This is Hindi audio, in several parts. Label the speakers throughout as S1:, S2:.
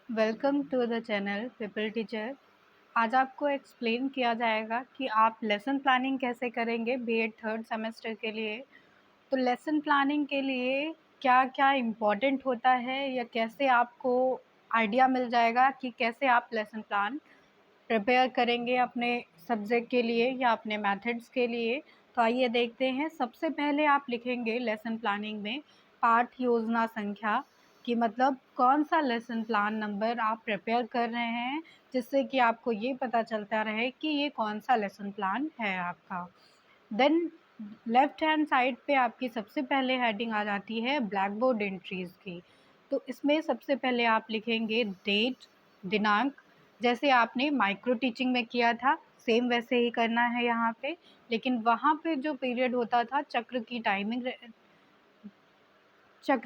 S1: Welcome to the channel people teacher. आज आपको एक्सप्लेन किया जाएगा कि आप लेसन प्लानिंग कैसे करेंगे बीएड थर्ड सेमेस्टर के लिए। तो लेसन प्लानिंग के लिए क्या क्या इम्पोर्टेंट होता है या कैसे आपको आइडिया मिल जाएगा कि कैसे आप लेसन प्लान प्रिपेयर करेंगे अपने सब्जेक्ट के लिए या अपने मेथड्स के लिए। तो आइए देखते हैं। सबसे पहले आप लिखेंगे लेसन प्लानिंग में पाठ योजना संख्या, कि मतलब कौन सा लेसन प्लान नंबर आप प्रिपेयर कर रहे हैं, जिससे कि आपको ये पता चलता रहे कि ये कौन सा लेसन प्लान है आपका। देन लेफ्ट हैंड साइड पे आपकी सबसे पहले हेडिंग आ जाती है ब्लैक बोर्ड एंट्रीज़ की। तो इसमें सबसे पहले आप लिखेंगे डेट, दिनांक, जैसे आपने माइक्रो टीचिंग में किया था सेम वैसे ही करना है यहाँ पे। लेकिन वहाँ पे जो पीरियड होता था चक्र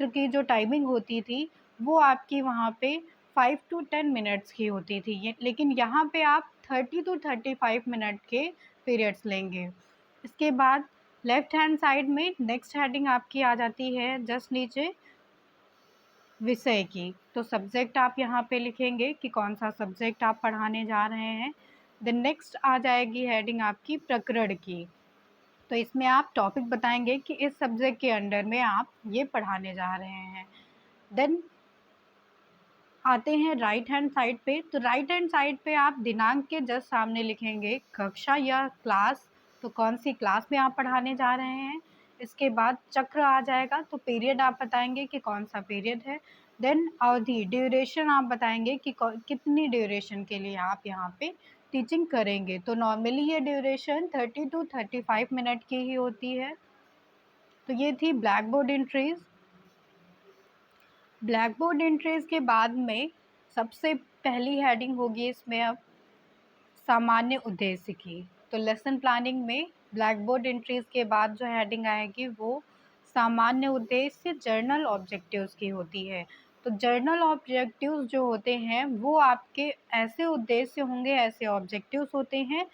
S1: की जो टाइमिंग होती थी वो आपकी वहाँ पे 5 टू 10 मिनट्स की होती थी। ये लेकिन यहाँ पे आप 30 टू 35 मिनट के पीरियड्स लेंगे। इसके बाद लेफ्ट हैंड साइड में नेक्स्ट हेडिंग आपकी आ जाती है जस्ट नीचे विषय की। तो सब्जेक्ट आप यहाँ पे लिखेंगे कि कौन सा सब्जेक्ट आप पढ़ाने जा रहे हैं। देन नेक्स्ट आ जाएगी हेडिंग आपकी प्रकरण की। तो इसमें आप टॉपिक बताएंगे कि इस सब्जेक्ट के अंडर में आप ये पढ़ाने जा रहे हैं। देन आते हैं राइट हैंड साइड पे। तो राइट हैंड साइड पे आप दिनांक के जस्ट सामने लिखेंगे कक्षा या क्लास, तो कौन सी क्लास में आप पढ़ाने जा रहे हैं। इसके बाद चक्र आ जाएगा, तो पीरियड आप बताएंगे कि कौन सा पीरियड है। देन अवधि, ड्यूरेशन आप बताएंगे कि कितनी ड्यूरेशन के लिए आप यहाँ पे टीचिंग करेंगे। तो नॉर्मली ये ड्यूरेशन 30 टू 35 मिनट की ही होती है। तो ये थी black board entries. Black board entries के बाद में सबसे पहली हेडिंग होगी इसमें अब सामान्य उद्देश्य की। तो लेसन प्लानिंग में ब्लैक बोर्ड एंट्रीज के बाद जो हेडिंग आएगी वो सामान्य उद्देश्य जर्नल ऑब्जेक्टिव्स की होती है। तो जर्नल ऑब्जेक्टिव्स जो होते हैं वो आपके ऐसे उद्देश्य होंगे, ऐसे ऑब्जेक्टिव्स होते हैं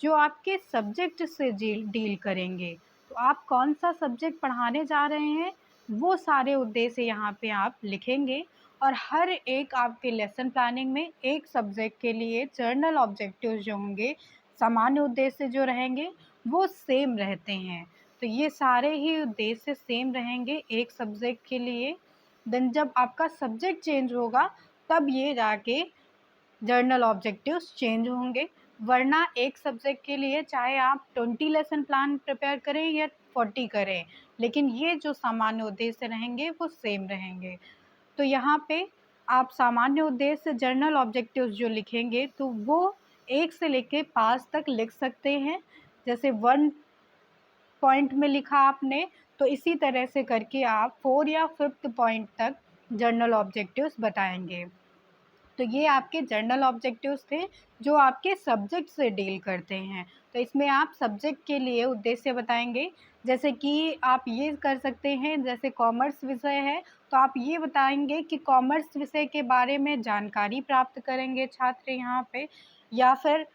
S1: जो आपके सब्जेक्ट से डील करेंगे। तो आप कौन सा सब्जेक्ट पढ़ाने जा रहे हैं वो सारे उद्देश्य यहाँ पे आप लिखेंगे। और हर एक आपके लेसन प्लानिंग में एक सब्जेक्ट के लिए जर्नल ऑब्जेक्टिव्स जो होंगे, सामान्य उद्देश्य जो रहेंगे वो सेम रहते हैं। तो ये सारे ही उद्देश्य सेम रहेंगे एक सब्जेक्ट के लिए। देन जब आपका सब्जेक्ट चेंज होगा तब ये जाके जर्नल ऑब्जेक्टिव्स चेंज होंगे। वरना एक सब्जेक्ट के लिए चाहे आप 20 लेसन प्लान प्रिपेयर करें या 40 करें, लेकिन ये जो सामान्य उद्देश्य रहेंगे वो सेम रहेंगे। तो यहाँ पे आप सामान्य उद्देश्य जर्नल ऑब्जेक्टिव्स जो लिखेंगे तो वो 1 से लेके 5 तक लिख सकते हैं। जैसे 1 पॉइंट में लिखा आपने, तो इसी तरह से करके आप 4 या 5th पॉइंट तक जर्नल ऑब्जेक्टिव्स बताएंगे। तो ये आपके जर्नल ऑब्जेक्टिव्स थे जो आपके सब्जेक्ट से डील करते हैं। तो इसमें आप सब्जेक्ट के लिए उद्देश्य बताएंगे। जैसे कि आप ये कर सकते हैं, जैसे कॉमर्स विषय है तो आप ये बताएंगे कि कॉमर्स विषय के बारे में जानकारी प्राप्त करेंगे छात्र यहाँ पे। या फिर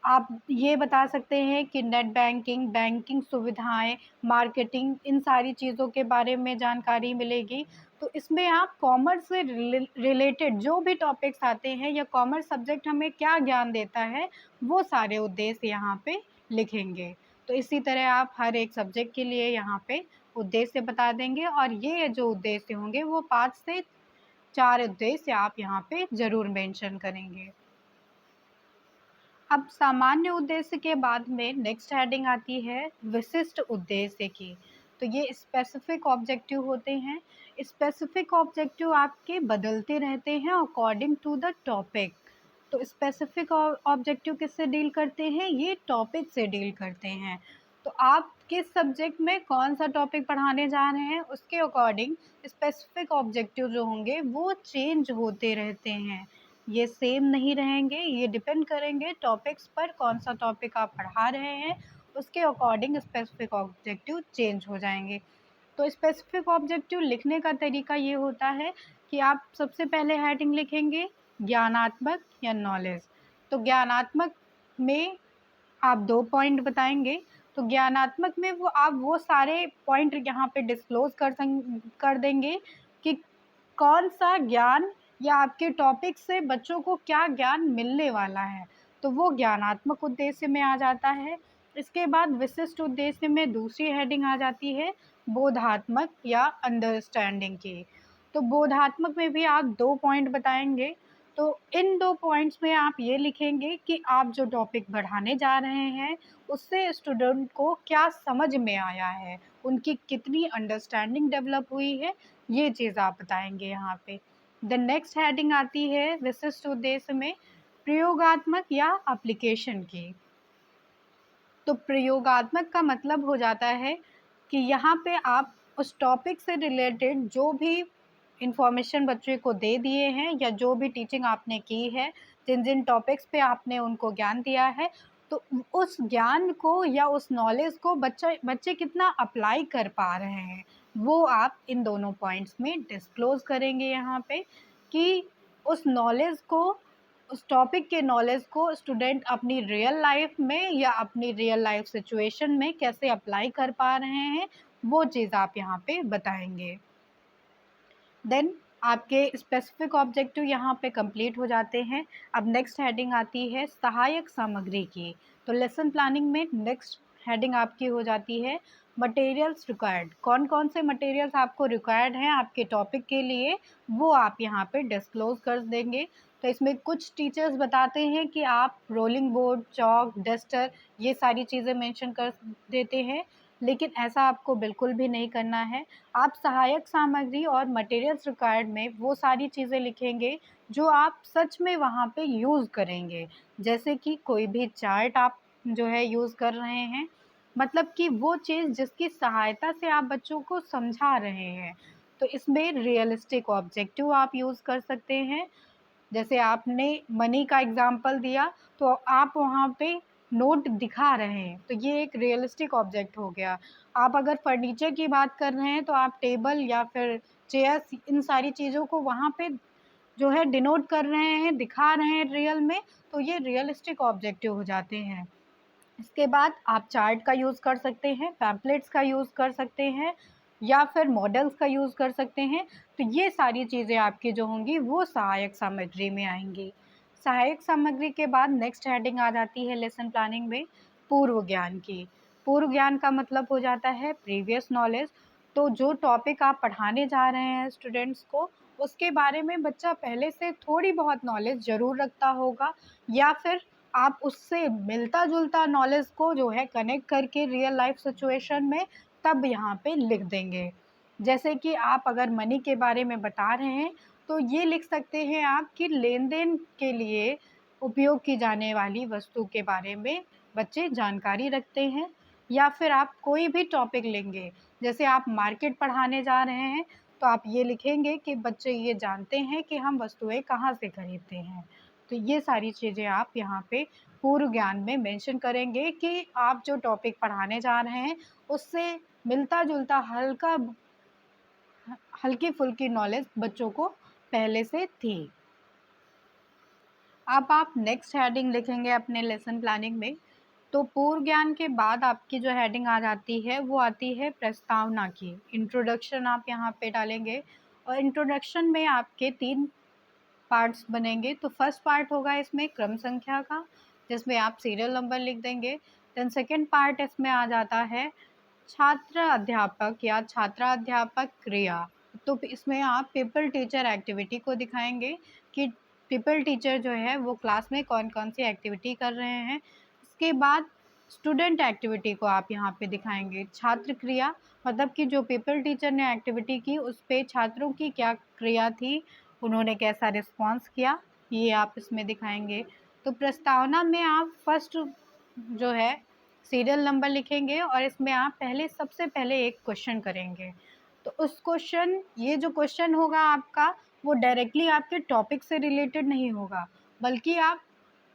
S1: आप ये बता सकते हैं कि नेट बैंकिंग, बैंकिंग सुविधाएं, मार्केटिंग, इन सारी चीज़ों के बारे में जानकारी मिलेगी। तो इसमें आप कॉमर्स से रिलेटेड जो भी टॉपिक्स आते हैं या कॉमर्स सब्जेक्ट हमें क्या ज्ञान देता है वो सारे उद्देश्य यहाँ पे लिखेंगे। तो इसी तरह आप हर एक सब्जेक्ट के लिए यहाँ पे उद्देश्य बता देंगे और ये जो उद्देश्य होंगे वो 5 से 4 उद्देश्य आप यहाँ पे ज़रूर मेंशन करेंगे। अब सामान्य उद्देश्य के बाद में नेक्स्ट हेडिंग आती है विशिष्ट उद्देश्य की। तो ये स्पेसिफिक ऑब्जेक्टिव होते हैं। स्पेसिफिक ऑब्जेक्टिव आपके बदलते रहते हैं अकॉर्डिंग टू द टॉपिक। तो स्पेसिफिक ऑब्जेक्टिव किससे डील करते हैं, ये टॉपिक से डील करते हैं। तो आप किस सब्जेक्ट में कौन सा टॉपिक पढ़ाने जा रहे हैं उसके अकॉर्डिंग स्पेसिफिक ऑब्जेक्टिव जो होंगे वो चेंज होते रहते हैं। ये सेम नहीं रहेंगे, ये डिपेंड करेंगे टॉपिक्स पर, कौन सा टॉपिक आप पढ़ा रहे हैं उसके अकॉर्डिंग स्पेसिफिक ऑब्जेक्टिव चेंज हो जाएंगे। तो स्पेसिफिक ऑब्जेक्टिव लिखने का तरीका ये होता है कि आप सबसे पहले हेडिंग लिखेंगे ज्ञानात्मक या नॉलेज। तो ज्ञानात्मक में आप 2 पॉइंट बताएंगे। तो ज्ञानात्मक में वो आप वो सारे पॉइंट यहाँ पे डिस्क्लोज कर देंगे कि कौन सा ज्ञान या आपके टॉपिक से बच्चों को क्या ज्ञान मिलने वाला है, तो वो ज्ञानात्मक उद्देश्य में आ जाता है। इसके बाद विशिष्ट उद्देश्य में दूसरी हेडिंग आ जाती है बोधात्मक या अंडरस्टैंडिंग की। तो बोधात्मक में भी आप 2 पॉइंट बताएँगे। तो इन 2 पॉइंट्स में आप ये लिखेंगे कि आप जो टॉपिक पढ़ाने जा रहे हैं, उससे स्टूडेंट को क्या समझ में आया है, उनकी कितनी अंडरस्टैंडिंग डेवलप हुई है, ये चीज़ आप बताएँगे यहाँ पे। द नेक्स्ट हेडिंग आती है विशिष्ट उद्देश्य में प्रयोगात्मक या एप्लीकेशन की। तो प्रयोगात्मक का मतलब हो जाता है कि यहाँ पे आप उस टॉपिक से रिलेटेड जो भी इंफॉर्मेशन बच्चे को दे दिए हैं या जो भी टीचिंग आपने की है, जिन-जिन टॉपिक्स पे आपने उनको ज्ञान दिया है, तो उस ज्ञान को या उस नॉलेज को बच्चे कितना अप्लाई कर पा रहे हैं, वो आप इन दोनों पॉइंट्स में डिस्क्लोज़ करेंगे यहाँ पे कि उस नॉलेज को, उस टॉपिक के नॉलेज को स्टूडेंट अपनी रियल लाइफ में या अपनी रियल लाइफ सिचुएशन में कैसे अप्लाई कर पा रहे हैं, वो चीज़ आप यहाँ पे बताएँगे। देन आपके स्पेसिफिक ऑब्जेक्टिव यहाँ पे कंप्लीट हो जाते हैं। अब नेक्स्ट हेडिंग आती है सहायक सामग्री की। तो लेसन प्लानिंग में नेक्स्ट हेडिंग आपकी हो जाती है मटेरियल्स रिक्वायर्ड। कौन-कौन से मटेरियल्स आपको रिक्वायर्ड हैं आपके टॉपिक के लिए, वो आप यहाँ पे डिस्क्लोज़ कर देंगे। तो इसमें कुछ टीचर्स बताते हैं कि आप रोलिंग बोर्ड, चॉक, डस्टर ये सारी चीज़ें मेंशन कर देते हैं, लेकिन ऐसा आपको बिल्कुल भी नहीं करना है। आप सहायक सामग्री और मटेरियल्स रिक्वायर्ड में वो सारी चीज़ें लिखेंगे जो आप सच में वहाँ पे यूज़ करेंगे। जैसे कि कोई भी चार्ट आप जो है यूज़ कर रहे हैं, मतलब कि वो चीज़ जिसकी सहायता से आप बच्चों को समझा रहे हैं। तो इसमें रियलिस्टिक ऑब्जेक्टिव आप यूज़ कर सकते हैं। जैसे आपने मनी का एग्ज़ाम्पल दिया, तो आप वहाँ पे नोट दिखा रहे हैं, तो ये एक रियलिस्टिक ऑब्जेक्ट हो गया। आप अगर फर्नीचर की बात कर रहे हैं, तो आप टेबल या फिर चेयर्स इन सारी चीज़ों को वहाँ पे जो है डिनोट कर रहे हैं, दिखा रहे हैं रियल में, तो ये रियलिस्टिक ऑब्जेक्टिव हो जाते हैं। इसके बाद आप चार्ट का यूज़ कर सकते हैं, पैम्पलेट्स का यूज़ कर सकते हैं या फिर मॉडल्स का यूज़ कर सकते हैं। तो ये सारी चीज़ें आपकी जो होंगी वो सहायक सामग्री में आएँगी। सहायक सामग्री के बाद नेक्स्ट हेडिंग आ जाती है लेसन प्लानिंग में पूर्व ज्ञान की। पूर्व ज्ञान का मतलब हो जाता है प्रीवियस नॉलेज। तो जो टॉपिक आप पढ़ाने जा रहे हैं स्टूडेंट्स को, उसके बारे में बच्चा पहले से थोड़ी बहुत नॉलेज ज़रूर रखता होगा या फिर आप उससे मिलता-जुलता नॉलेज को जो है कनेक्ट करके रियल लाइफ़ सिचुएशन में तब यहाँ पे लिख देंगे। जैसे कि आप अगर मनी के बारे में बता रहे हैं, तो ये लिख सकते हैं आप कि लेन-देन के लिए उपयोग की जाने वाली वस्तु के बारे में बच्चे जानकारी रखते हैं। या फिर आप कोई भी टॉपिक लेंगे, जैसे आप मार्केट पढ़ाने जा रहे हैं, तो आप ये लिखेंगे कि बच्चे ये जानते हैं कि हम वस्तुएँ कहाँ से खरीदते हैं। तो ये सारी चीज़ें आप यहाँ पे पूर्व ज्ञान में मेंशन करेंगे कि आप जो टॉपिक पढ़ाने जा रहे हैं, उससे मिलता-जुलता हल्की-फुल्की नॉलेज बच्चों को पहले से थी। अब आप नेक्स्ट हेडिंग लिखेंगे अपने लेसन प्लानिंग में, तो पूर्व ज्ञान के बाद आपकी जो हेडिंग आ जाती है, वो आती है प्रस्तावना की। इंट्रोडक्शन आप यहाँ पे डालेंगे और इंट्रोडक्शन में आपके 3 पार्ट्स बनेंगे। तो फर्स्ट पार्ट होगा इसमें क्रम संख्या का, जिसमें आप सीरियल नंबर लिख देंगे। देन सेकंड पार्ट इसमें आ जाता है छात्र अध्यापक या छात्र-अध्यापक क्रिया। तो इसमें आप पीपल टीचर एक्टिविटी को दिखाएँगे कि पीपल टीचर जो है वो क्लास में कौन-कौन सी एक्टिविटी कर रहे हैं। इसके बाद स्टूडेंट एक्टिविटी को आप यहाँ पे दिखाएँगे। छात्र क्रिया मतलब कि जो पीपल टीचर ने एक्टिविटी की उस पे छात्रों की क्या क्रिया थी, उन्होंने कैसा रिस्पॉन्स किया, ये आप इसमें दिखाएँगे। तो प्रस्तावना में आप फर्स्ट जो है सीरियल नंबर लिखेंगे और इसमें आप सबसे पहले एक क्वेश्चन करेंगे। तो उस क्वेश्चन ये जो क्वेश्चन होगा आपका, वो डायरेक्टली आपके टॉपिक से रिलेटेड नहीं होगा, बल्कि आप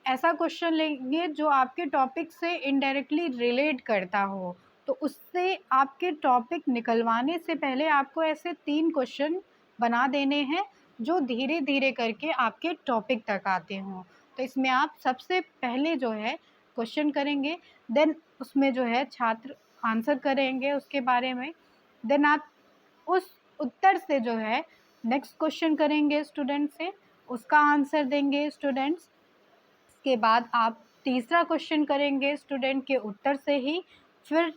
S1: ऐसा क्वेश्चन लेंगे जो आपके टॉपिक से इनडायरेक्टली रिलेट करता हो। तो उससे आपके टॉपिक निकलवाने से पहले आपको ऐसे 3 क्वेश्चन बना देने हैं, जो धीरे-धीरे करके आपके टॉपिक तक आते हों। तो इसमें आप सबसे पहले जो है क्वेश्चन करेंगे, देन उसमें जो है छात्र आंसर करेंगे उसके बारे में। देन आप उस उत्तर से जो है नेक्स्ट क्वेश्चन करेंगे स्टूडेंट से, उसका आंसर देंगे स्टूडेंट्स। इसके बाद आप तीसरा क्वेश्चन करेंगे स्टूडेंट के उत्तर से ही, फिर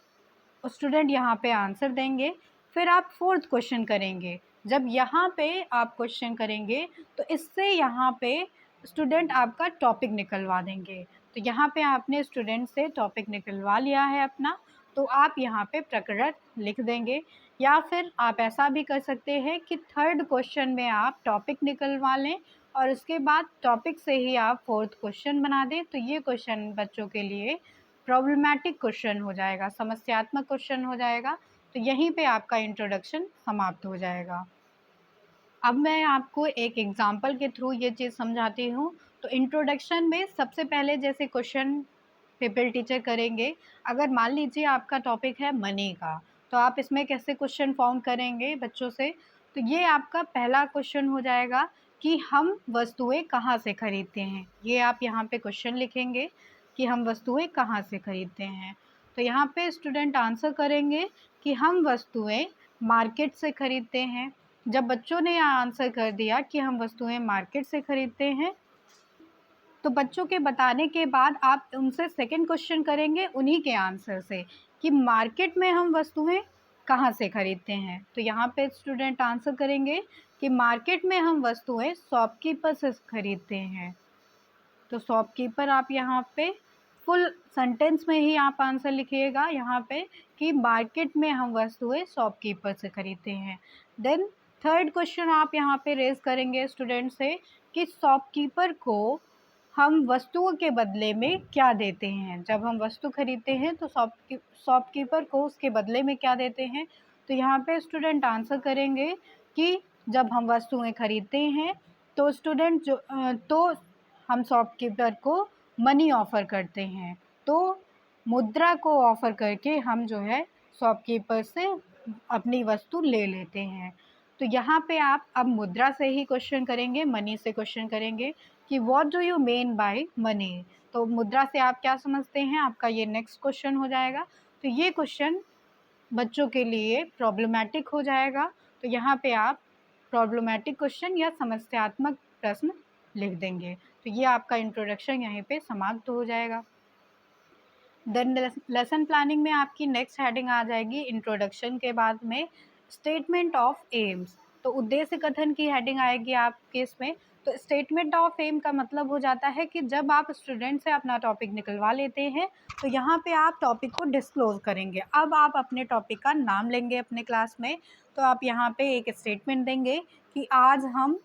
S1: स्टूडेंट यहाँ पे आंसर देंगे। फिर आप फोर्थ क्वेश्चन करेंगे। जब यहाँ पे आप क्वेश्चन करेंगे तो इससे यहाँ पे स्टूडेंट आपका टॉपिक निकलवा देंगे। तो यहाँ पे आपने स्टूडेंट से टॉपिक निकलवा लिया है अपना, तो आप यहाँ पे प्रकरण लिख देंगे। या फिर आप ऐसा भी कर सकते हैं कि थर्ड क्वेश्चन में आप टॉपिक निकलवा लें और उसके बाद टॉपिक से ही आप फोर्थ क्वेश्चन बना दें। तो ये क्वेश्चन बच्चों के लिए प्रॉब्लमैटिक क्वेश्चन हो जाएगा, समस्यात्मक क्वेश्चन हो जाएगा। तो यहीं पे आपका इंट्रोडक्शन समाप्त हो जाएगा। अब मैं आपको एक एग्जांपल के थ्रू ये चीज़ समझाती हूँ। तो इंट्रोडक्शन में सबसे पहले जैसे क्वेश्चन पेपर टीचर करेंगे, अगर मान लीजिए आपका टॉपिक है मनी का, तो आप इसमें कैसे क्वेश्चन फॉर्म करेंगे बच्चों से। तो ये आपका पहला क्वेश्चन हो जाएगा कि हम वस्तुएं कहाँ से खरीदते हैं। ये आप यहाँ पे क्वेश्चन लिखेंगे कि हम वस्तुएं कहाँ से खरीदते हैं। तो यहाँ पे स्टूडेंट आंसर करेंगे कि हम वस्तुएं मार्केट से खरीदते हैं। जब बच्चों ने यहाँ आंसर कर दिया कि हम वस्तुएं मार्केट से खरीदते हैं, तो बच्चों के बताने के बाद आप उनसे सेकंड क्वेश्चन करेंगे उन्हीं के आंसर से कि मार्केट में हम वस्तुएं कहाँ से खरीदते हैं। तो यहाँ पे स्टूडेंट आंसर करेंगे कि मार्केट में हम वस्तुएं शॉपकीपर से खरीदते हैं। तो शॉपकीपर आप यहाँ पे फुल सेंटेंस में ही आप आंसर लिखिएगा यहाँ पे कि मार्केट में हम वस्तुएं शॉपकीपर से खरीदते हैं। देन थर्ड क्वेश्चन आप यहाँ पे रेज करेंगे स्टूडेंट से कि शॉपकीपर को हम वस्तुओं के बदले में क्या देते हैं। जब हम वस्तु खरीदते हैं तो शॉपकीपर को उसके बदले में क्या देते हैं। तो यहाँ पे स्टूडेंट आंसर करेंगे कि जब हम वस्तुएं खरीदते हैं तो स्टूडेंट तो हम शॉपकीपर को मनी ऑफ़र करते हैं। तो मुद्रा को ऑफ़र करके हम जो है शॉपकीपर से अपनी वस्तु ले लेते हैं। तो यहाँ पे आप अब मुद्रा से ही क्वेश्चन करेंगे, मनी से क्वेश्चन करेंगे कि what do you mean by money. तो मुद्रा से आप क्या समझते हैं, आपका ये नेक्स्ट क्वेश्चन हो जाएगा। तो ये क्वेश्चन बच्चों के लिए प्रॉब्लमैटिक हो जाएगा। तो यहाँ पे आप प्रॉब्लमैटिक क्वेश्चन या समस्यात्मक प्रश्न लिख देंगे। तो ये आपका इंट्रोडक्शन यहीं पे समाप्त हो जाएगा। देन लेसन प्लानिंग में आपकी नेक्स्ट हेडिंग आ जाएगी इंट्रोडक्शन के बाद में स्टेटमेंट ऑफ एम्स। तो उद्देश्य कथन की हेडिंग आएगी आपके इसमें। तो स्टेटमेंट ऑफ एम का मतलब हो जाता है कि जब आप स्टूडेंट से अपना टॉपिक निकलवा लेते हैं तो यहाँ पे आप टॉपिक को डिस्क्लोज करेंगे। अब आप अपने टॉपिक का नाम लेंगे अपने क्लास में। तो आप यहाँ पे एक स्टेटमेंट देंगे कि आज हम,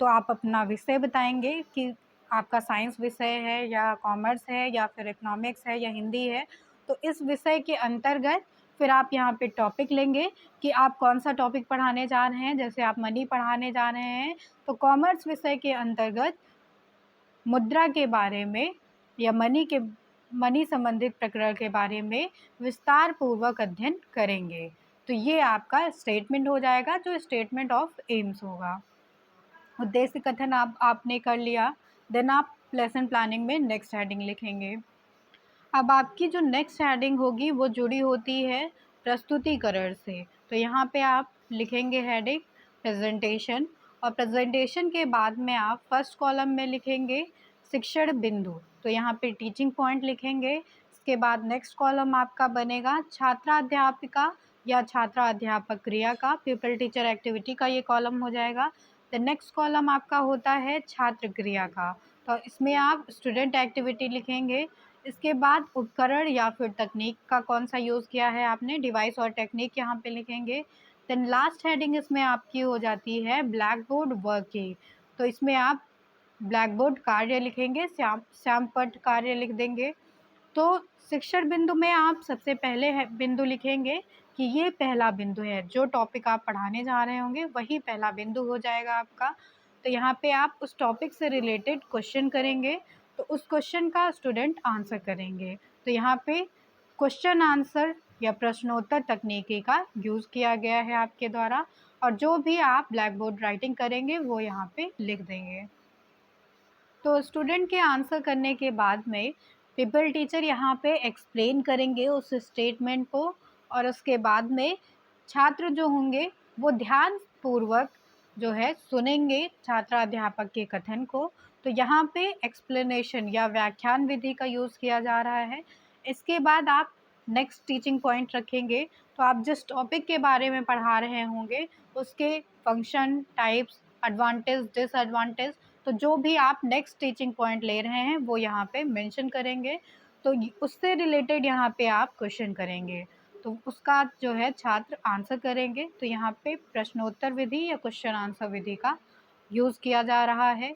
S1: तो आप अपना विषय बताएंगे कि आपका साइंस विषय है या कॉमर्स है या फिर इकोनॉमिक्स है या हिंदी है। तो इस विषय के अंतर्गत फिर आप यहाँ पे टॉपिक लेंगे कि आप कौन सा टॉपिक पढ़ाने जा रहे हैं। जैसे आप मनी पढ़ाने जा रहे हैं तो कॉमर्स विषय के अंतर्गत मुद्रा के बारे में या मनी संबंधित प्रकरण के बारे में विस्तार पूर्वक अध्ययन करेंगे। तो ये आपका स्टेटमेंट हो जाएगा जो स्टेटमेंट ऑफ एम्स होगा। उद्देश्य कथन आपने कर लिया। देन आप लेसन प्लानिंग में नेक्स्ट हेडिंग लिखेंगे। अब आपकी जो नेक्स्ट हेडिंग होगी वो जुड़ी होती है प्रस्तुतिकरण से। तो यहाँ पे आप लिखेंगे हेडिंग प्रेजेंटेशन, और प्रेजेंटेशन के बाद में आप फर्स्ट कॉलम में लिखेंगे शिक्षण बिंदु। तो यहाँ पे टीचिंग पॉइंट लिखेंगे। इसके बाद नेक्स्ट कॉलम आपका बनेगा छात्राध्यापिका या छात्रा अध्यापक क्रिया का, पीपल टीचर एक्टिविटी का ये कॉलम हो जाएगा। द नेक्स्ट कॉलम आपका होता है छात्र क्रिया का। तो इसमें आप स्टूडेंट एक्टिविटी लिखेंगे। इसके बाद उपकरण या फिर तकनीक का कौन सा यूज़ किया है आपने, डिवाइस और टेक्निक यहाँ पे लिखेंगे। देन लास्ट हेडिंग इसमें आपकी हो जाती है ब्लैक बोर्ड वर्किंग। तो इसमें आप ब्लैक बोर्ड कार्य लिखेंगे, श्यामपट्ट कार्य लिख देंगे। तो शिक्षण बिंदु में आप सबसे पहले बिंदु लिखेंगे कि ये पहला बिंदु है, जो टॉपिक आप पढ़ाने जा रहे होंगे वही पहला बिंदु हो जाएगा आपका। तो यहाँ पे आप उस टॉपिक से रिलेटेड क्वेश्चन करेंगे, तो उस क्वेश्चन का स्टूडेंट आंसर करेंगे। तो यहाँ पे क्वेश्चन आंसर या प्रश्नोत्तर तकनीकी का यूज़ किया गया है आपके द्वारा, और जो भी आप ब्लैक बोर्ड राइटिंग करेंगे वो यहाँ पे लिख देंगे। तो स्टूडेंट के आंसर करने के बाद में पेपर टीचर यहाँ पे एक्सप्लेन करेंगे उस स्टेटमेंट को, और उसके बाद में छात्र जो होंगे वो ध्यान पूर्वक जो है सुनेंगे छात्र अध्यापक के कथन को। तो यहाँ पे एक्सप्लेनेशन या व्याख्यान विधि का यूज़ किया जा रहा है। इसके बाद आप नेक्स्ट टीचिंग पॉइंट रखेंगे, तो आप जिस टॉपिक के बारे में पढ़ा रहे होंगे उसके फंक्शन, टाइप्स, एडवांटेज, डिसएडवांटेज, तो जो भी आप नेक्स्ट टीचिंग पॉइंट ले रहे हैं वो यहाँ पे मेंशन करेंगे। तो उससे रिलेटेड यहाँ पे आप क्वेश्चन करेंगे, तो उसका जो है छात्र आंसर करेंगे। तो यहाँ पे प्रश्नोत्तर विधि या क्वेश्चन आंसर विधि का यूज़ किया जा रहा है।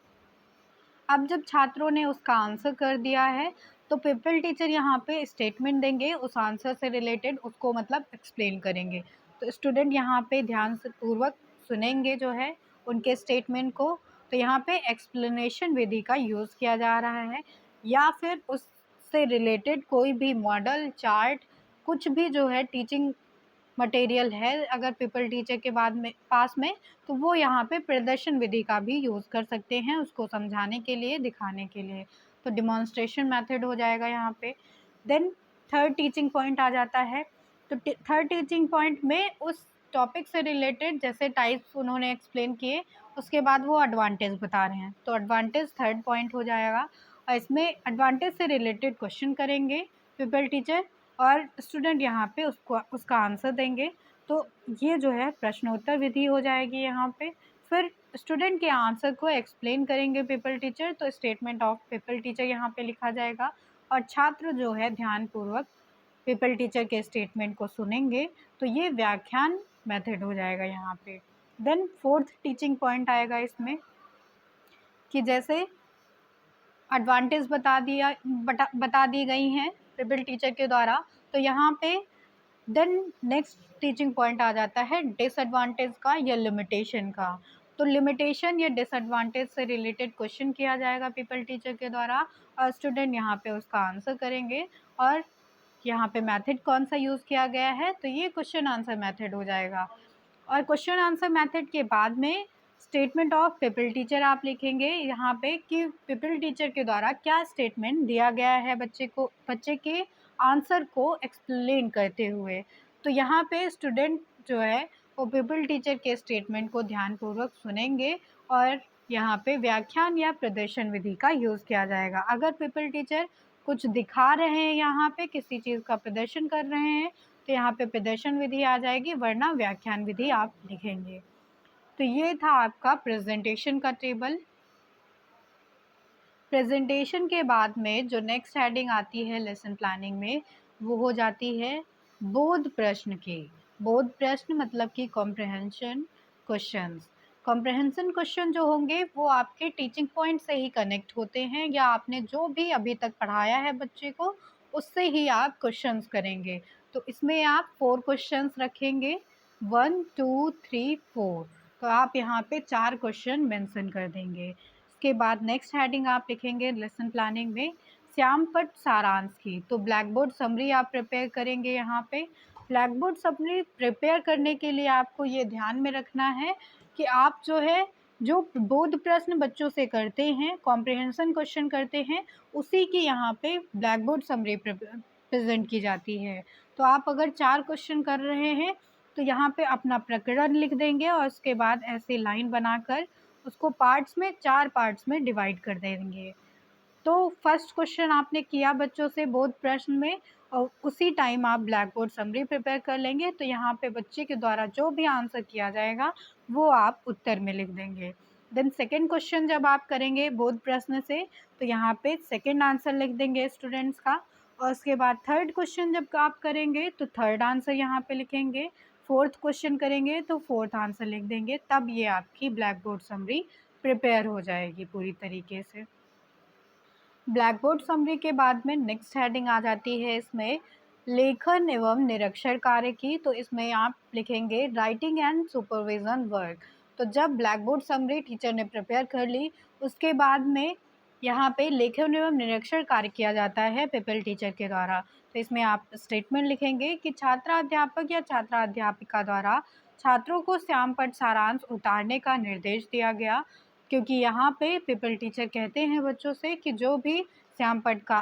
S1: अब जब छात्रों ने उसका आंसर कर दिया है तो पीपल टीचर यहाँ पे स्टेटमेंट देंगे, उस आंसर से रिलेटेड उसको मतलब एक्सप्लेन करेंगे। तो स्टूडेंट यहाँ पे ध्यान से पूर्वक सुनेंगे जो है उनके स्टेटमेंट को। तो यहाँ पे एक्सप्लेनेशन विधि का यूज़ किया जा रहा है, या फिर उससे रिलेटेड कोई भी मॉडल, चार्ट, कुछ भी जो है टीचिंग मटेरियल है अगर पीपल टीचर के बाद में पास में, तो वो यहाँ पे प्रदर्शन विधि का भी यूज़ कर सकते हैं उसको समझाने के लिए, दिखाने के लिए। तो डिमॉन्स्ट्रेशन मेथड हो जाएगा यहाँ पे। देन थर्ड टीचिंग पॉइंट आ जाता है। तो थर्ड टीचिंग पॉइंट में उस टॉपिक से रिलेटेड जैसे टाइप्स उन्होंने एक्सप्लेन किए, उसके बाद वो एडवांटेज बता रहे हैं, तो एडवांटेज थर्ड पॉइंट हो जाएगा। और इसमें एडवांटेज से रिलेटेड क्वेश्चन करेंगे पीपल टीचर, और स्टूडेंट यहाँ पे उसको उसका आंसर देंगे। तो ये जो है प्रश्नोत्तर विधि हो जाएगी यहाँ पे। फिर स्टूडेंट के आंसर को एक्सप्लेन करेंगे पीपल टीचर, तो स्टेटमेंट ऑफ पीपल टीचर यहाँ पे लिखा जाएगा, और छात्र जो है ध्यानपूर्वक पीपल टीचर के स्टेटमेंट को सुनेंगे। तो ये व्याख्यान मेथड हो जाएगा यहाँ पे। देन फोर्थ टीचिंग पॉइंट आएगा इसमें कि जैसे एडवांटेज बता दी गई हैं पीपल टीचर के द्वारा, तो यहाँ पे देन नेक्स्ट टीचिंग पॉइंट आ जाता है डिसएडवांटेज का या लिमिटेशन का। तो लिमिटेशन या डिसएडवांटेज से रिलेटेड क्वेश्चन किया जाएगा पीपल टीचर के द्वारा, और स्टूडेंट यहाँ पे उसका आंसर करेंगे। और यहाँ पे मेथड कौन सा यूज़ किया गया है, तो ये क्वेश्चन आंसर मेथड हो जाएगा। और क्वेश्चन आंसर मेथड के बाद में स्टेटमेंट ऑफ पीपल टीचर आप लिखेंगे यहाँ पे कि पीपल टीचर के द्वारा क्या स्टेटमेंट दिया गया है बच्चे के आंसर को एक्सप्लेन करते हुए। तो यहाँ पे स्टूडेंट जो है वो पीपल टीचर के स्टेटमेंट को ध्यानपूर्वक सुनेंगे, और यहाँ पे व्याख्यान या प्रदर्शन विधि का यूज़ किया जाएगा। अगर पीपल टीचर कुछ दिखा रहे हैं, यहाँ पे किसी चीज़ का प्रदर्शन कर रहे हैं, तो यहाँ पे प्रदर्शन विधि आ जाएगी, वरना व्याख्यान विधि आप लिखेंगे। तो ये था आपका प्रेजेंटेशन का टेबल। प्रेजेंटेशन के बाद में जो नेक्स्ट हेडिंग आती है लेसन प्लानिंग में, वो हो जाती है बोध प्रश्न की। बोध प्रश्न मतलब कि कॉम्प्रहेंशन क्वेश्चंस। कॉम्प्रहेंशन क्वेश्चन जो होंगे वो आपके टीचिंग पॉइंट से ही कनेक्ट होते हैं, या आपने जो भी अभी तक पढ़ाया है बच्चे को उससे ही आप क्वेश्चंस करेंगे। तो इसमें आप 4 क्वेश्चंस रखेंगे, 1 2 3 4। तो आप यहाँ पे 4 क्वेश्चन मेंशन कर देंगे। उसके बाद नेक्स्ट हेडिंग आप लिखेंगे लेसन प्लानिंग में श्यामपट्ट सारांश की। तो ब्लैक बोर्ड समरी आप प्रिपेयर करेंगे। यहाँ पे ब्लैक बोर्ड समरी प्रिपेयर करने के लिए आपको ये ध्यान में रखना है कि आप जो है जो बोध प्रश्न बच्चों से करते हैं, कॉम्प्रिहेंशन क्वेश्चन करते हैं, उसी की यहाँ पे ब्लैक बोर्ड समरी प्रेजेंट की जाती है। तो आप अगर 4 क्वेश्चन कर रहे हैं तो यहाँ पे अपना प्रकरण लिख देंगे, और उसके बाद ऐसे लाइन बनाकर उसको पार्ट्स में 4 पार्ट्स में डिवाइड कर देंगे। तो फर्स्ट क्वेश्चन आपने किया बच्चों से बोध प्रश्न में, और उसी टाइम आप ब्लैक बोर्ड समरी प्रिपेयर कर लेंगे। तो यहाँ पे बच्चे के द्वारा जो भी आंसर किया जाएगा वो आप उत्तर में लिख देंगे। देन सेकेंड क्वेश्चन जब आप करेंगे बोध प्रश्न से, तो यहाँ पे सेकेंड आंसर लिख देंगे स्टूडेंट्स का। और उसके बाद थर्ड क्वेश्चन जब आप करेंगे तो थर्ड आंसर यहाँ पे लिखेंगे। फोर्थ क्वेश्चन करेंगे तो फोर्थ आंसर लिख देंगे। तब ये आपकी ब्लैक बोर्ड समरी प्रिपेयर हो जाएगी पूरी तरीके से। ब्लैक बोर्ड समरी के बाद में नेक्स्ट हेडिंग आ जाती है इसमें लेखन एवं निरीक्षण कार्य की। तो इसमें आप लिखेंगे राइटिंग एंड सुपरविजन वर्क। तो जब ब्लैक बोर्ड समरी टीचर ने प्रिपेयर कर ली, उसके बाद में यहाँ पे लेखन एवं निरीक्षण कार्य किया जाता है पीपल टीचर के द्वारा। तो इसमें आप स्टेटमेंट लिखेंगे कि छात्राध्यापक या छात्राध्यापिका द्वारा छात्रों को श्यामपट्ट सारांश उतारने का निर्देश दिया गया। क्योंकि यहाँ पे पीपल टीचर कहते हैं बच्चों से कि जो भी श्यामपट्ट का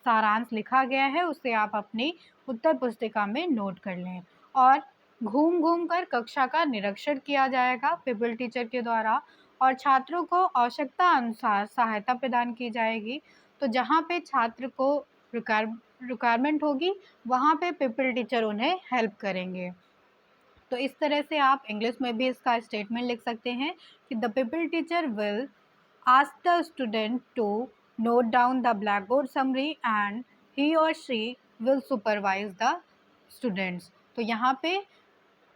S1: सारांश लिखा गया है उसे आप अपनी उत्तर पुस्तिका में नोट कर लें। और घूम घूम कर कक्षा का निरीक्षण किया जाएगा पीपल टीचर के द्वारा और छात्रों को आवश्यकता अनुसार सहायता प्रदान की जाएगी। तो जहाँ पे छात्र को रिक्वायरमेंट होगी वहाँ पे पीपल टीचर उन्हें हेल्प करेंगे। तो इस तरह से आप इंग्लिश में भी इसका स्टेटमेंट लिख सकते हैं कि the people teacher will ask the student to note down the black board summary and he or she will supervise the students. तो यहाँ पे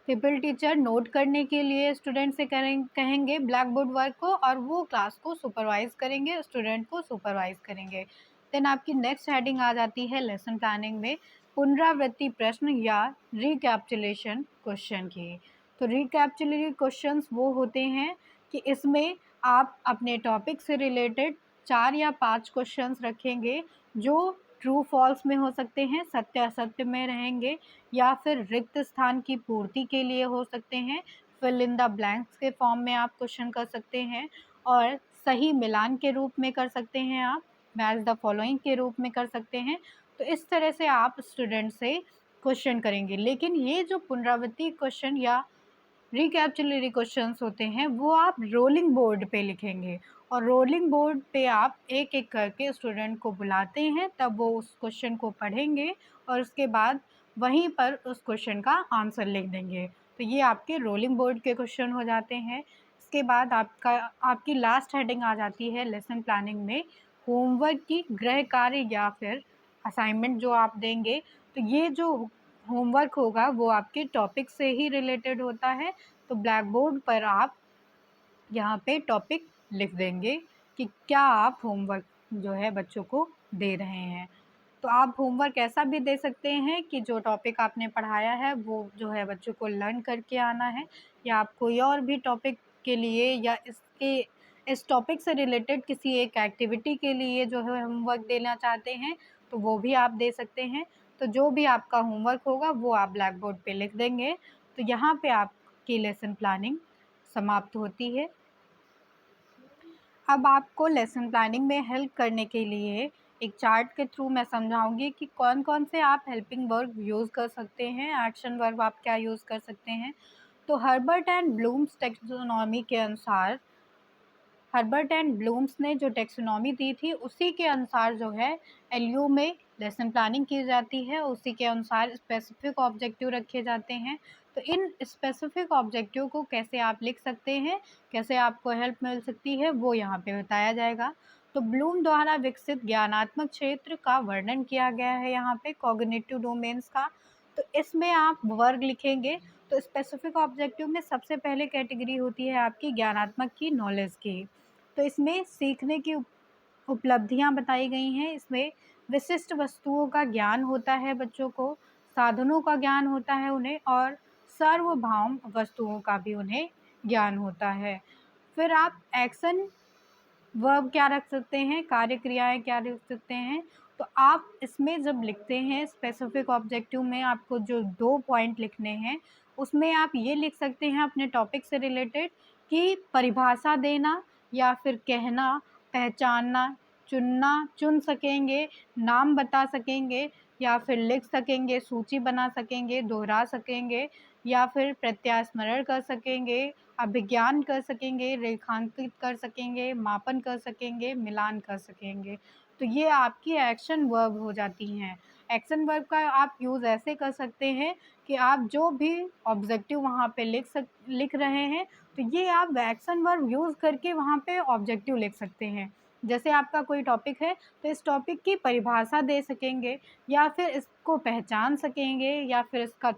S1: पीपल टीचर नोट करने के लिए स्टूडेंट से कहेंगे ब्लैक बोर्ड वर्क को और वो क्लास को सुपरवाइज करेंगे, स्टूडेंट को सुपरवाइज करेंगे। देन आपकी नेक्स्ट हेडिंग आ जाती है लेसन प्लानिंग में पुनरावृत्ति प्रश्न या रिकैप्चुलेशन क्वेश्चन की। तो रिकैप्चुलेटरी क्वेश्चंस वो होते हैं कि इसमें आप अपने टॉपिक से रिलेटेड 4 या 5 क्वेश्चंस रखेंगे जो ट्रू फॉल्स में हो सकते हैं, सत्य असत्य में रहेंगे या फिर रिक्त स्थान की पूर्ति के लिए हो सकते हैं, फिल इन द ब्लैंक्स के फॉर्म में आप क्वेश्चन कर सकते हैं और सही मिलान के रूप में कर सकते हैं, आप मैच द फॉलोइंग के रूप में कर सकते हैं। तो इस तरह से आप स्टूडेंट से क्वेश्चन करेंगे। लेकिन ये जो पुनरावृत्ति क्वेश्चन या रिकैप्चुलेटरी क्वेश्चंस होते हैं वो आप रोलिंग बोर्ड पे लिखेंगे और रोलिंग बोर्ड पे आप एक एक करके स्टूडेंट को बुलाते हैं, तब वो उस क्वेश्चन को पढ़ेंगे और उसके बाद वहीं पर उस क्वेश्चन का आंसर लिख देंगे। तो ये आपके रोलिंग बोर्ड के क्वेश्चन हो जाते हैं। इसके बाद आपकी लास्ट हेडिंग आ जाती है लेसन प्लानिंग में होमवर्क की गृह कार्य या फिर असाइनमेंट जो आप देंगे। तो ये जो होमवर्क होगा वो आपके टॉपिक से ही रिलेटेड होता है। तो ब्लैक बोर्ड पर आप यहाँ पे टॉपिक लिख देंगे कि क्या आप होमवर्क जो है बच्चों को दे रहे हैं। तो आप होमवर्क ऐसा भी दे सकते हैं कि जो टॉपिक आपने पढ़ाया है वो जो है बच्चों को लर्न करके आना है, या आप कोई और भी टॉपिक के लिए या इस टॉपिक से रिलेटेड किसी एक एक्टिविटी के लिए जो है होमवर्क देना चाहते हैं तो वो भी आप दे सकते हैं। तो जो भी आपका होमवर्क होगा वो आप ब्लैक बोर्ड पे लिख देंगे। तो यहाँ पे आपकी लेसन प्लानिंग समाप्त होती है। अब आपको लेसन प्लानिंग में हेल्प करने के लिए एक चार्ट के थ्रू मैं समझाऊंगी कि कौन कौन से आप हेल्पिंग वर्ब यूज़ कर सकते हैं, एक्शन वर्ब आप क्या यूज़ कर सकते हैं। तो हर्बर्ट एंड ब्लूम्स टैक्सोनॉमी के अनुसार, हर्बर्ट एंड ब्लूम्स ने जो टैक्सोनॉमी दी थी उसी के अनुसार जो है एलयू में लेसन प्लानिंग की जाती है, उसी के अनुसार स्पेसिफिक ऑब्जेक्टिव रखे जाते हैं। तो इन स्पेसिफिक ऑब्जेक्टिव को कैसे आप लिख सकते हैं, कैसे आपको हेल्प मिल सकती है, वो यहाँ पे बताया जाएगा। तो ब्लूम द्वारा विकसित ज्ञानात्मक क्षेत्र का वर्णन किया गया है यहाँ पे कॉग्निटिव डोमेन्स का। तो इसमें आप वर्ग लिखेंगे। तो स्पेसिफिक ऑब्जेक्टिव में सबसे पहले कैटेगरी होती है आपकी ज्ञानात्मक की, नॉलेज की। तो इसमें सीखने की उपलब्धियां बताई गई हैं। इसमें विशिष्ट वस्तुओं का ज्ञान होता है बच्चों को, साधनों का ज्ञान होता है उन्हें और सार्वभौम वस्तुओं का भी उन्हें ज्ञान होता है। फिर आप एक्शन वर्ब क्या रख सकते हैं, कार्य क्रियाएं क्या रख सकते हैं। तो आप इसमें जब लिखते हैं स्पेसिफिक ऑब्जेक्टिव में आपको जो 2 पॉइंट लिखने हैं उसमें आप ये लिख सकते हैं अपने टॉपिक से रिलेटेड कि परिभाषा देना या फिर कहना, पहचानना, चुनना, चुन सकेंगे, नाम बता सकेंगे या फिर लिख सकेंगे, सूची बना सकेंगे, दोहरा सकेंगे या फिर प्रत्यास्मरण कर सकेंगे, अभिज्ञान कर सकेंगे, रेखांकित कर सकेंगे, मापन कर सकेंगे, मिलान कर सकेंगे। तो ये आपकी एक्शन वर्ब हो जाती हैं। एक्शन वर्ब का आप यूज़ ऐसे कर सकते हैं कि आप जो भी ऑब्जेक्टिव वहाँ पे लिख रहे हैं तो ये आप एक्शन वर्ब यूज़ करके वहाँ पे ऑब्जेक्टिव लिख सकते हैं। जैसे आपका कोई टॉपिक है तो इस टॉपिक की परिभाषा दे सकेंगे या फिर इसको पहचान सकेंगे या फिर इसका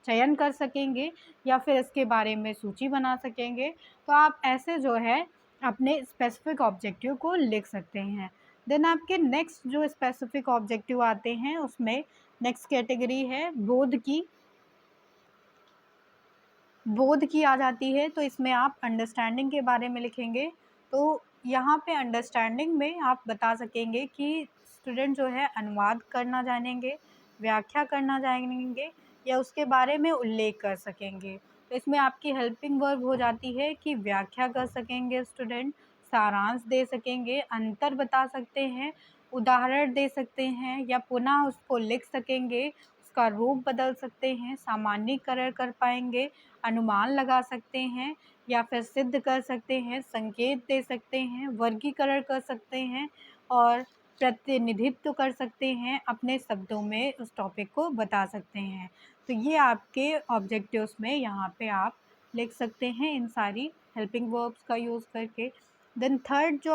S1: चयन कर सकेंगे या फिर इसके बारे में सूची बना सकेंगे। तो आप ऐसे जो है अपने स्पेसिफिक ऑब्जेक्टिव को लिख सकते हैं। देन आपके नेक्स्ट जो स्पेसिफिक ऑब्जेक्टिव आते हैं उसमें नेक्स्ट कैटेगरी है बोध की आ जाती है। तो इसमें आप अंडरस्टैंडिंग के बारे में लिखेंगे। तो यहाँ पे अंडरस्टैंडिंग में आप बता सकेंगे कि स्टूडेंट जो है अनुवाद करना जानेंगे, व्याख्या करना जानेंगे या उसके बारे में उल्लेख कर सकेंगे। तो इसमें आपकी हेल्पिंग वर्ब हो जाती है कि व्याख्या कर सकेंगे स्टूडेंट, सारांश दे सकेंगे, अंतर बता सकते हैं, उदाहरण दे सकते हैं या पुनः उसको लिख सकेंगे, उसका रूप बदल सकते हैं, सामान्यीकरण कर पाएंगे, अनुमान लगा सकते हैं या फिर सिद्ध कर सकते हैं, संकेत दे सकते हैं, वर्गीकरण कर सकते हैं और प्रतिनिधित्व कर सकते हैं, अपने शब्दों में उस टॉपिक को बता सकते हैं। तो ये आपके ऑब्जेक्टिव्स में यहाँ पे आप लिख सकते हैं इन सारी हेल्पिंग वर्ब्स का यूज़ करके। देन थर्ड जो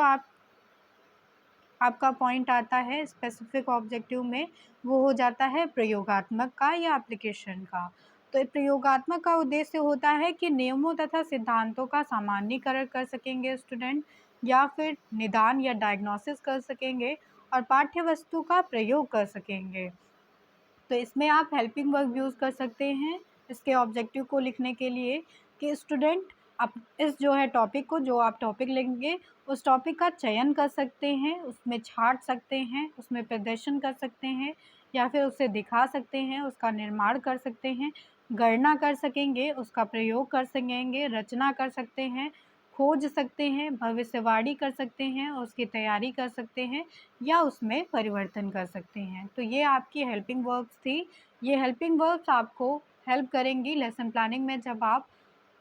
S1: आपका पॉइंट आता है स्पेसिफिक ऑब्जेक्टिव में, वो हो जाता है प्रयोगात्मक का या एप्लीकेशन का। तो प्रयोगात्मक का उद्देश्य होता है कि नियमों तथा सिद्धांतों का सामान्यीकरण कर सकेंगे स्टूडेंट, या फिर निदान या डायग्नोसिस कर सकेंगे और पाठ्य वस्तु का प्रयोग कर सकेंगे। तो इसमें आप हेल्पिंग वर्ब यूज़ कर सकते हैं इसके ऑब्जेक्टिव को लिखने के लिए कि स्टूडेंट आप इस जो है टॉपिक को, जो आप टॉपिक लेंगे उस टॉपिक का चयन कर सकते हैं, उसमें छाट सकते हैं, उसमें प्रदर्शन कर सकते हैं या फिर उसे दिखा सकते हैं, उसका निर्माण कर सकते हैं, गणना कर सकेंगे, उसका प्रयोग कर सकेंगे, रचना कर सकते हैं, खोज सकते हैं, भविष्यवाणी कर सकते हैं, उसकी तैयारी कर सकते हैं या उसमें परिवर्तन कर सकते हैं। तो ये आपकी हेल्पिंग वर्ब्स थी। ये हेल्पिंग वर्ब्स आपको हेल्प करेंगी लेसन प्लानिंग में जब आप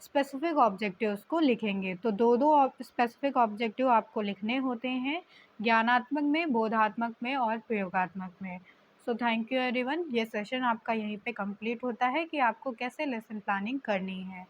S1: स्पेसिफिक ऑब्जेक्टिव्स को लिखेंगे। तो दो स्पेसिफिक ऑब्जेक्टिव आपको लिखने होते हैं, ज्ञानात्मक में, बोधात्मक में और प्रयोगात्मक में। So thank you everyone. ये सेशन आपका यहीं पे कंप्लीट होता है कि आपको कैसे लेसन प्लानिंग करनी है।